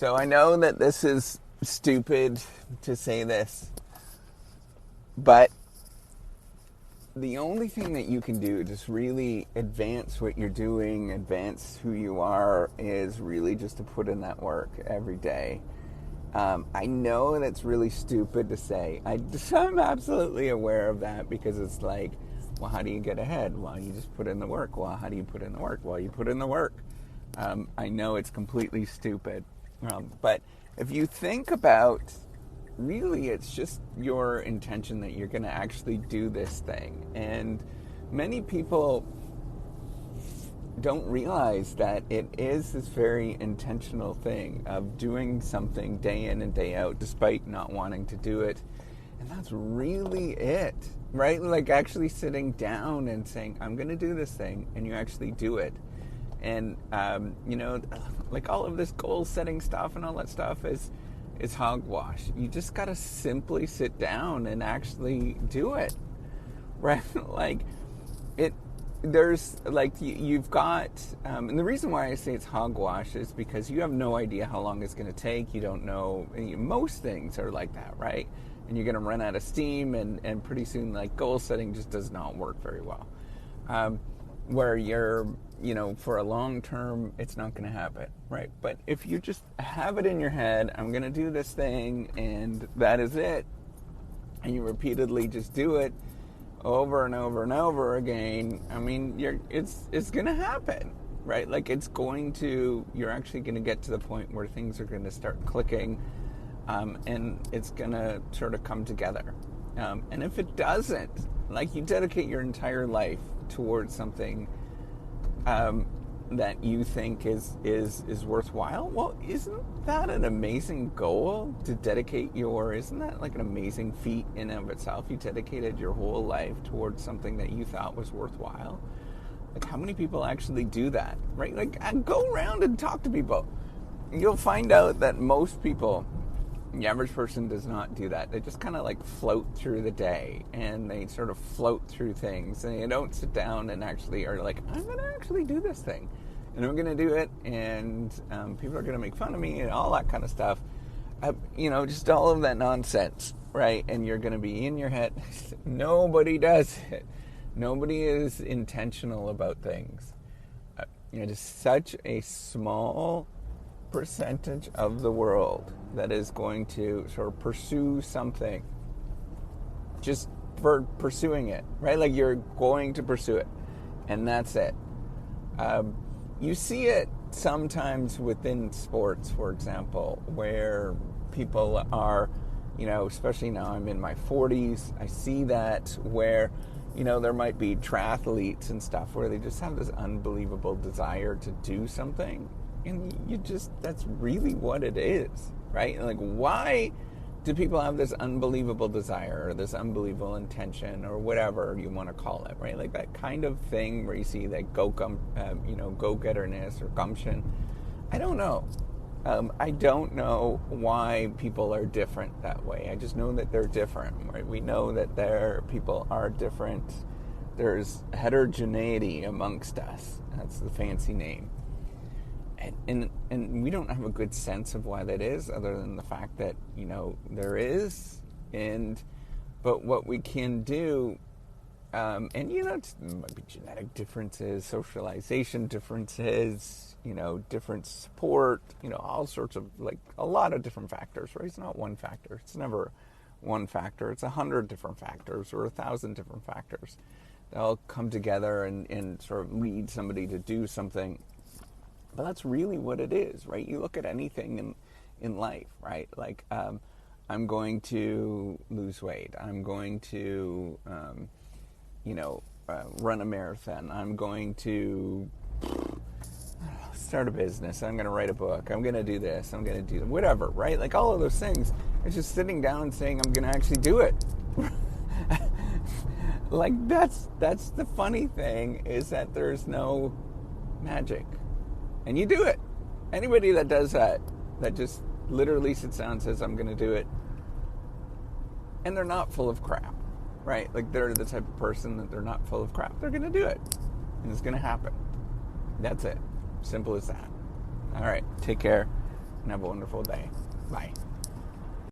So I know that this is stupid to say this, but the only thing that you can do to just really advance what you're doing, advance who you are, is really just to put in that work every day. I know that's really stupid to say. I'm absolutely aware of that, because it's like, well, how do you get ahead? Well, you just put in the work. Well, how do you put in the work? Well, you put in the work. I know it's completely stupid. But if you think about, really, it's just your intention that you're going to actually do this thing. And many people don't realize that it is this very intentional thing of doing something day in and day out despite not wanting to do it. And that's really it, right? Like actually sitting down and saying, I'm going to do this thing, and you actually do it. And, like all of this goal setting stuff and all that stuff is hogwash. You just got to simply sit down and actually do it, right? Like there's like you've got, and the reason why I say it's hogwash is because you have no idea how long it's going to take. You don't know. Most things are like that, right? And you're going to run out of steam, and pretty soon, like, goal setting just does not work very well. Where you're, for a long term, it's not going to happen, right? But if you just have it in your head, I'm going to do this thing, and that is it, and you repeatedly just do it over and over and over again, I mean, it's going to happen, right? Like, you're actually going to get to the point where things are going to start clicking, and it's going to sort of come together. And if it doesn't, like, you dedicate your entire life towards something that you think is worthwhile, well, isn't that an amazing goal to dedicate isn't that like an amazing feat in and of itself? You dedicated your whole life towards something that you thought was worthwhile. Like, how many people actually do that, right? Like, go around and talk to people. You'll find out that most people, the average person, does not do that. They just kind of like float through the day, and they sort of float through things, and they don't sit down and actually are like, I'm going to actually do this thing, and I'm going to do it, and people are going to make fun of me and all that kind of stuff. Just all of that nonsense, right? And you're going to be in your head. Nobody does it. Nobody is intentional about things. Just such a small percentage of the world that is going to sort of pursue something just for pursuing it, right? Like, you're going to pursue it, and that's it. You see it sometimes within sports, for example, where people are, especially now I'm in my 40s, I see that where, there might be triathletes and stuff where they just have this unbelievable desire to do something. And that's really what it is, right? Like, why do people have this unbelievable desire or this unbelievable intention or whatever you want to call it, right? Like that kind of thing where you see that go-getterness or gumption. I don't know. I don't know why people are different that way. I just know that they're different, right? We know that people are different. There's heterogeneity amongst us. That's the fancy name. And we don't have a good sense of why that is, other than the fact that, there is. But what we can do, it might be genetic differences, socialization differences, different support, all sorts of, like, a lot of different factors, right? It's not one factor. It's never one factor. It's 100 different factors or 1,000 different factors. They all come together and sort of lead somebody to do something. But that's really what it is, right? You look at anything in life, right? Like, I'm going to lose weight. I'm going to, run a marathon. I'm going to start a business. I'm going to write a book. I'm going to do this. I'm going to do whatever, right? Like, all of those things. It's just sitting down and saying, I'm going to actually do it. Like, that's the funny thing, is that there's no magic. And you do it. Anybody that does that just literally sits down and says, I'm going to do it, and they're not full of crap, right? Like, they're the type of person that they're not full of crap. They're going to do it, and it's going to happen. That's it. Simple as that. All right. Take care. and have a wonderful day. Bye.